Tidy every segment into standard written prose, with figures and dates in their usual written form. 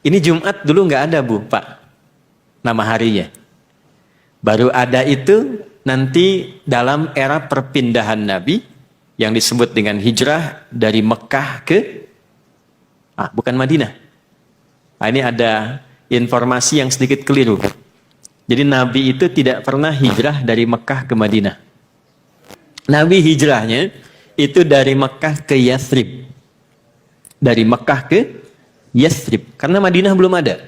Ini Jumat dulu nggak ada Bu, Pak, nama harinya. Baru ada itu nanti dalam era perpindahan Nabi yang disebut dengan hijrah dari Mekah ke bukan Madinah. Ini ada informasi yang sedikit keliru. Jadi Nabi itu tidak pernah hijrah dari Mekah ke Madinah. Nabi hijrahnya itu dari Mekah ke Yathrib. Dari Mekah ke Yathrib. Karena Madinah belum ada.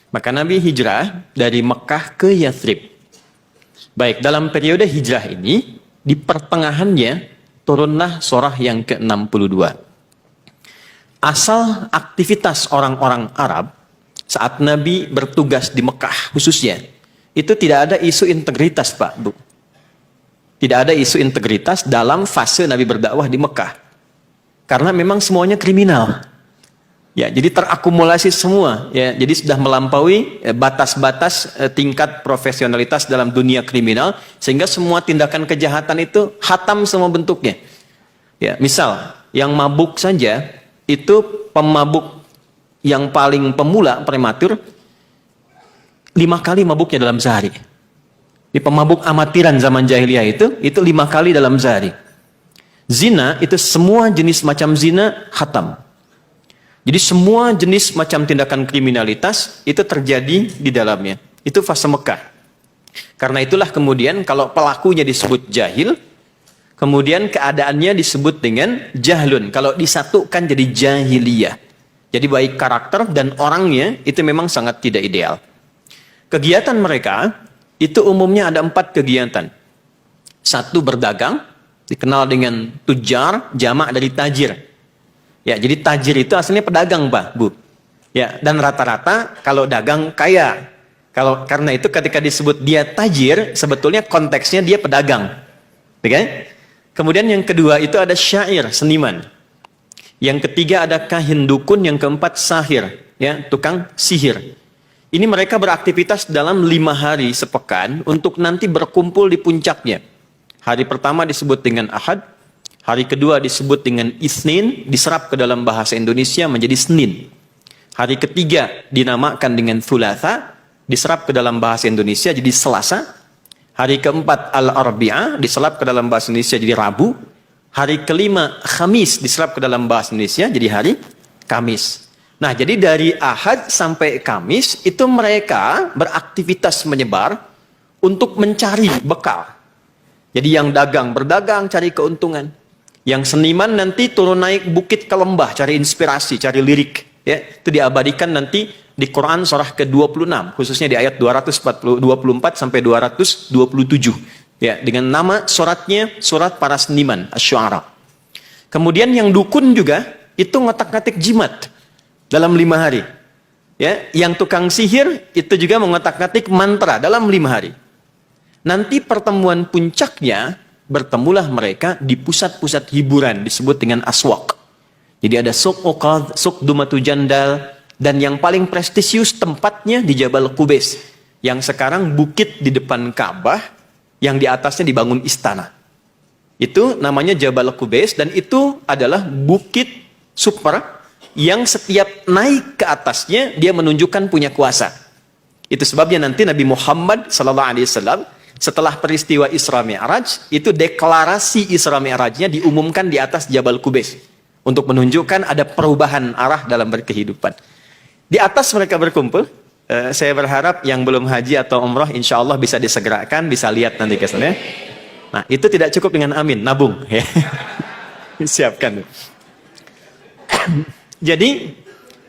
Maka Nabi hijrah dari Mekah ke Yathrib. Baik, dalam periode hijrah ini, di pertengahannya turunlah surah yang ke-62. Asal aktivitas orang-orang Arab saat Nabi bertugas di Mekah khususnya, itu tidak ada isu integritas, Pak, Bu. Tidak ada isu integritas dalam fase Nabi berdakwah di Mekah. Karena memang semuanya kriminal. Ya, jadi terakumulasi semua, ya. Jadi sudah melampaui batas-batas tingkat profesionalitas dalam dunia kriminal, sehingga semua tindakan kejahatan itu hatam semua bentuknya. Ya, misal yang mabuk saja itu pemabuk yang paling pemula prematur 5 kali mabuknya dalam sehari. Di pemabuk amatiran zaman jahiliyah itu 5 kali dalam sehari. Zina itu semua jenis macam zina hatam. Jadi semua jenis macam tindakan kriminalitas itu terjadi di dalamnya. Itu fase Mekah. Karena itulah kemudian kalau pelakunya disebut jahil, kemudian keadaannya disebut dengan jahlun. Kalau disatukan jadi jahiliyah. Jadi baik karakter dan orangnya itu memang sangat tidak ideal. Kegiatan mereka itu umumnya ada 4 kegiatan. 1 berdagang, dikenal dengan tujar, jamak dari tajir. Ya, jadi tajir itu aslinya pedagang, Pak, Bu. Ya, dan rata-rata kalau dagang kaya. Karena itu ketika disebut dia tajir, sebetulnya konteksnya dia pedagang. Oke? Kemudian yang kedua itu ada syair, seniman. Yang ketiga ada kahin dukun, yang keempat sahir, ya, tukang sihir. Ini mereka beraktivitas dalam 5 hari sepekan untuk nanti berkumpul di puncaknya. Hari pertama disebut dengan Ahad, hari kedua disebut dengan Isnin, diserap ke dalam bahasa Indonesia menjadi Senin. Hari ketiga dinamakan dengan Thulatha, diserap ke dalam bahasa Indonesia jadi Selasa. Hari keempat Al-Arbi'ah, diserap ke dalam bahasa Indonesia jadi Rabu. Hari kelima Khamis, diserap ke dalam bahasa Indonesia jadi hari Kamis. Nah, jadi dari Ahad sampai Kamis itu mereka beraktivitas menyebar untuk mencari bekal. Jadi yang dagang berdagang cari keuntungan. Yang seniman nanti turun naik bukit ke lembah cari inspirasi, cari lirik. Ya, itu diabadikan nanti di Quran surah ke-26, khususnya di ayat 224 sampai 227. Ya, dengan nama suratnya surat para seniman, Asy-Syu'ara. Kemudian yang dukun juga itu ngotak-ngatik jimat dalam 5 hari. Ya, yang tukang sihir itu juga mengotak-ngatik mantra dalam 5 hari. Nanti pertemuan puncaknya bertemulah mereka di pusat-pusat hiburan disebut dengan aswaq. Jadi ada Suq Uqadh, Suq Dumatu Jandal, dan yang paling prestisius tempatnya di Jabal Qubais, yang sekarang bukit di depan Ka'bah yang di atasnya dibangun istana. Itu namanya Jabal Qubais, dan itu adalah bukit super yang setiap naik ke atasnya dia menunjukkan punya kuasa. Itu sebabnya nanti Nabi Muhammad SAW setelah peristiwa Isra Mi'raj itu deklarasi Isra Mi'rajnya diumumkan di atas Jabal Qubais untuk menunjukkan ada perubahan arah dalam berkehidupan. Di atas mereka berkumpul. Saya berharap yang belum haji atau umrah insya Allah bisa disegerakan, bisa lihat nanti kesannya. Nah, itu tidak cukup dengan amin, nabung. Siapkan. Jadi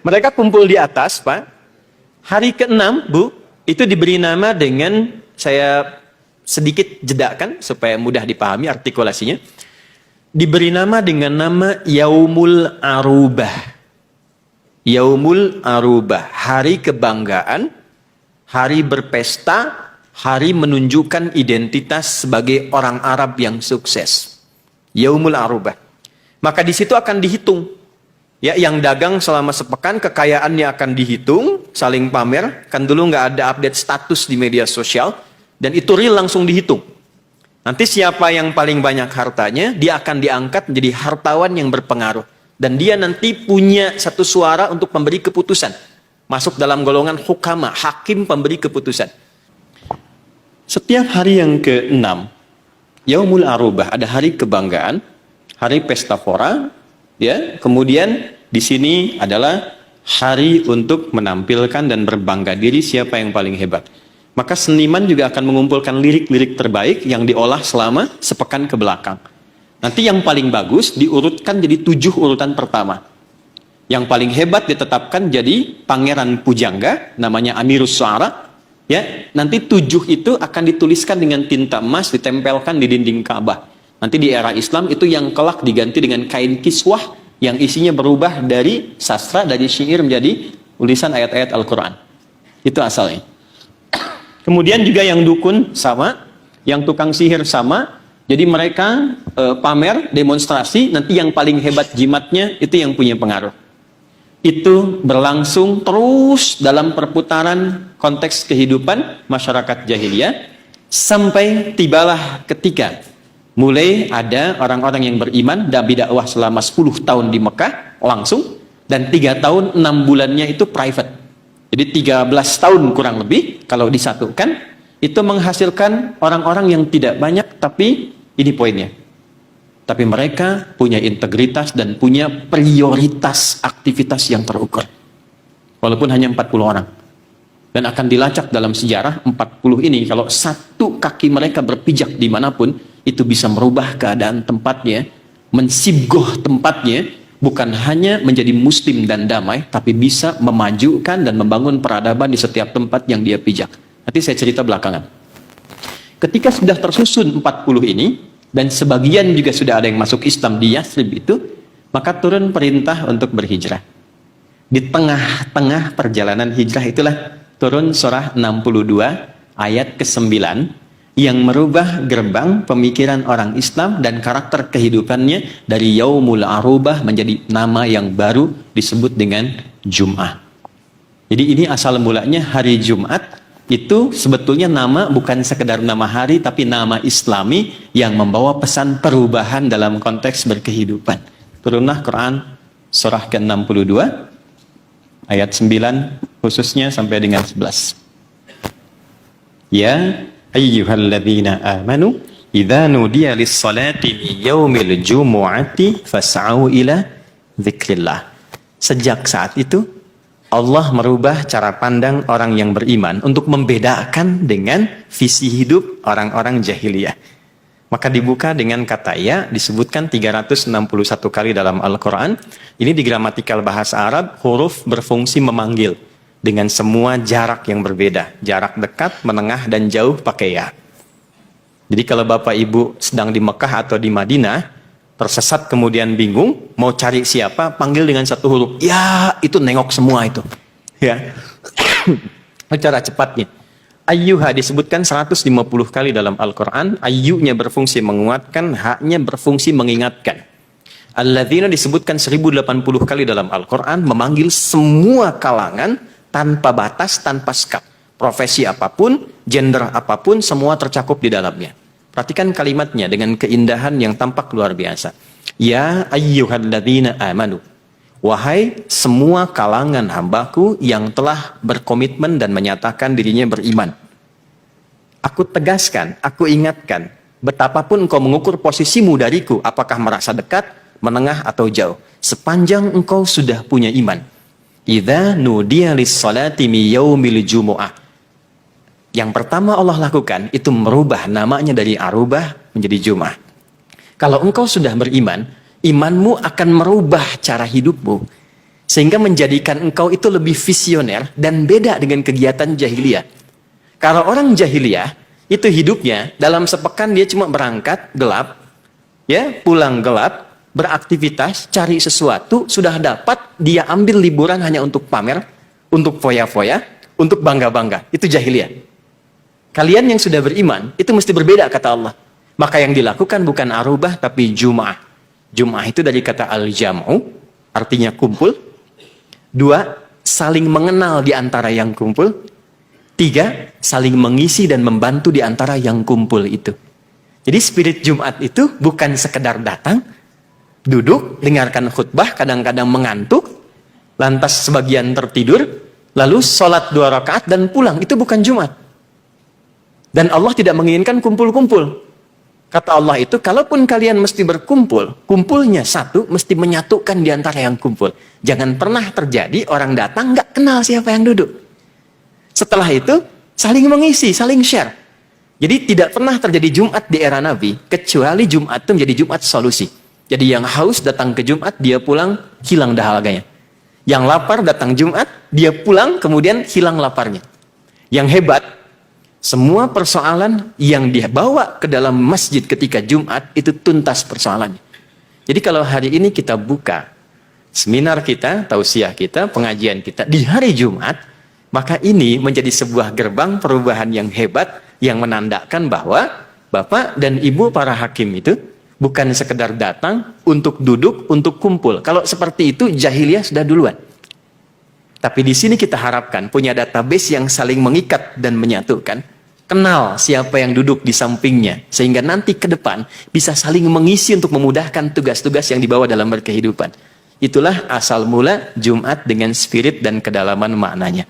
mereka kumpul di atas, Pak. Hari ke-6, Bu, itu diberi nama dengan, saya sedikit jedakan supaya mudah dipahami artikulasinya. Diberi nama dengan nama Yaumul Arubah. Yaumul Arubah, hari kebanggaan, hari berpesta, hari menunjukkan identitas sebagai orang Arab yang sukses. Yaumul Arubah. Maka di situ akan dihitung. Ya, yang dagang selama sepekan kekayaannya akan dihitung, saling pamer. Kan dulu nggak ada update status di media sosial, dan itu real langsung dihitung. Nanti siapa yang paling banyak hartanya, dia akan diangkat menjadi hartawan yang berpengaruh. Dan dia nanti punya satu suara untuk memberi keputusan. masuk dalam golongan hukama, hakim pemberi keputusan. Setiap hari yang ke-6, Yaumul Arubah, ada hari kebanggaan, hari pesta pora, ya. Kemudian di sini adalah hari untuk menampilkan dan berbangga diri siapa yang paling hebat. Maka seniman juga akan mengumpulkan lirik-lirik terbaik yang diolah selama sepekan ke belakang. Nanti yang paling bagus diurutkan jadi 7 urutan pertama. Yang paling hebat ditetapkan jadi Pangeran Pujangga, namanya Amirus Syu'ara. Ya, nanti 7 itu akan dituliskan dengan tinta emas, ditempelkan di dinding Ka'bah. Nanti di era Islam itu yang kelak diganti dengan kain kiswah yang isinya berubah dari sastra, dari syair menjadi tulisan ayat-ayat Al-Quran. Itu asalnya. Kemudian juga yang dukun sama, yang tukang sihir sama. Jadi mereka pamer, demonstrasi, nanti yang paling hebat jimatnya itu yang punya pengaruh. Itu berlangsung terus dalam perputaran konteks kehidupan masyarakat jahiliyah sampai tibalah ketika mulai ada orang-orang yang beriman dan berdakwah selama 10 tahun di Mekah langsung, dan 3 tahun 6 bulannya itu private. Jadi 13 tahun kurang lebih kalau disatukan itu menghasilkan orang-orang yang tidak banyak, tapi ini poinnya. Tapi mereka punya integritas dan punya prioritas aktivitas yang terukur. Walaupun hanya 40 orang. Dan akan dilacak dalam sejarah 40 ini, kalau satu kaki mereka berpijak dimanapun, itu bisa merubah keadaan tempatnya, mensibgoh tempatnya, bukan hanya menjadi muslim dan damai, tapi bisa memajukan dan membangun peradaban di setiap tempat yang dia pijak. Nanti saya cerita belakangan. Ketika sudah tersusun 40 ini, dan sebagian juga sudah ada yang masuk Islam di Yathrib itu, maka turun perintah untuk berhijrah. Di tengah-tengah perjalanan hijrah itulah turun surah 62 ayat ke-9 yang merubah gerbang pemikiran orang Islam dan karakter kehidupannya dari Yaumul Arubah menjadi nama yang baru disebut dengan Jum'ah. Jadi ini asal mulanya hari Jumat. Itu sebetulnya nama bukan sekedar nama hari, tapi nama Islami yang membawa pesan perubahan dalam konteks berkehidupan. Turunlah Quran surah ke-62 ayat 9 khususnya sampai dengan 11. Ya ayyuhalladzina amanu idza nudiya lis-salati min yaumil jumu'ati fas'au ila dzikrillah. Sejak saat itu Allah merubah cara pandang orang yang beriman untuk membedakan dengan visi hidup orang-orang jahiliyah. Maka dibuka dengan kata ya, disebutkan 361 kali dalam Al-Quran. Ini di gramatikal bahasa Arab, huruf berfungsi memanggil dengan semua jarak yang berbeda. Jarak dekat, menengah, dan jauh pakai ya. Jadi kalau Bapak Ibu sedang di Mekah atau di Madinah, tersesat kemudian bingung, mau cari siapa, panggil dengan satu huruf. Ya, itu nengok semua itu. Ya. Cara cepatnya. Ayyuha disebutkan 150 kali dalam Al-Quran. Ayyunya berfungsi menguatkan, haknya berfungsi mengingatkan. Alladzina disebutkan 1080 kali dalam Al-Quran, memanggil semua kalangan tanpa batas, tanpa skap. Profesi apapun, gender apapun, semua tercakup di dalamnya. Perhatikan kalimatnya dengan keindahan yang tampak luar biasa. Ya ayyuhalladzina amanu. Wahai semua kalangan hambaku yang telah berkomitmen dan menyatakan dirinya beriman. Aku tegaskan, aku ingatkan, betapapun engkau mengukur posisimu dariku, apakah merasa dekat, menengah atau jauh, sepanjang engkau sudah punya iman. Idza nudiya lis-salati mi yaumil jumu'ah. Yang pertama Allah lakukan itu merubah namanya dari Arubah menjadi Jum'ah. Kalau engkau sudah beriman, imanmu akan merubah cara hidupmu sehingga menjadikan engkau itu lebih visioner dan beda dengan kegiatan jahiliyah. Kalau orang jahiliyah itu hidupnya dalam sepekan dia cuma berangkat gelap, ya, pulang gelap, beraktivitas, cari sesuatu, sudah dapat, dia ambil liburan hanya untuk pamer, untuk foya-foya, untuk bangga-bangga. Itu jahiliyah. Kalian yang sudah beriman, itu mesti berbeda kata Allah. Maka yang dilakukan bukan Arubah, tapi Jum'ah. Jum'ah itu dari kata al-jam'u, artinya kumpul. 2, saling mengenal di antara yang kumpul. 3, saling mengisi dan membantu di antara yang kumpul itu. Jadi spirit Jumat itu bukan sekedar datang, duduk, dengarkan khutbah, kadang-kadang mengantuk, lantas sebagian tertidur, lalu sholat 2 rakaat dan pulang. Itu bukan Jumat. Dan Allah tidak menginginkan kumpul-kumpul. Kata Allah itu, kalaupun kalian mesti berkumpul, kumpulnya satu, mesti menyatukan di antara yang kumpul. Jangan pernah terjadi orang datang nggak kenal siapa yang duduk. Setelah itu, saling mengisi, saling share. Jadi tidak pernah terjadi Jumat di era Nabi, kecuali Jumat itu menjadi Jumat solusi. Jadi yang haus datang ke Jumat, dia pulang, hilang dahaganya. Yang lapar datang Jumat, dia pulang, kemudian hilang laparnya. Yang hebat, semua persoalan yang dia bawa ke dalam masjid ketika Jumat, itu tuntas persoalannya. Jadi kalau hari ini kita buka seminar kita, tausiah kita, pengajian kita di hari Jumat, maka ini menjadi sebuah gerbang perubahan yang hebat, yang menandakan bahwa Bapak dan Ibu para hakim itu bukan sekedar datang untuk duduk, untuk kumpul. Kalau seperti itu, jahiliyah sudah duluan. Tapi di sini kita harapkan punya database yang saling mengikat dan menyatukan. Kenal siapa yang duduk di sampingnya. Sehingga nanti ke depan bisa saling mengisi untuk memudahkan tugas-tugas yang dibawa dalam berkehidupan. Itulah asal mula Jumat dengan spirit dan kedalaman maknanya.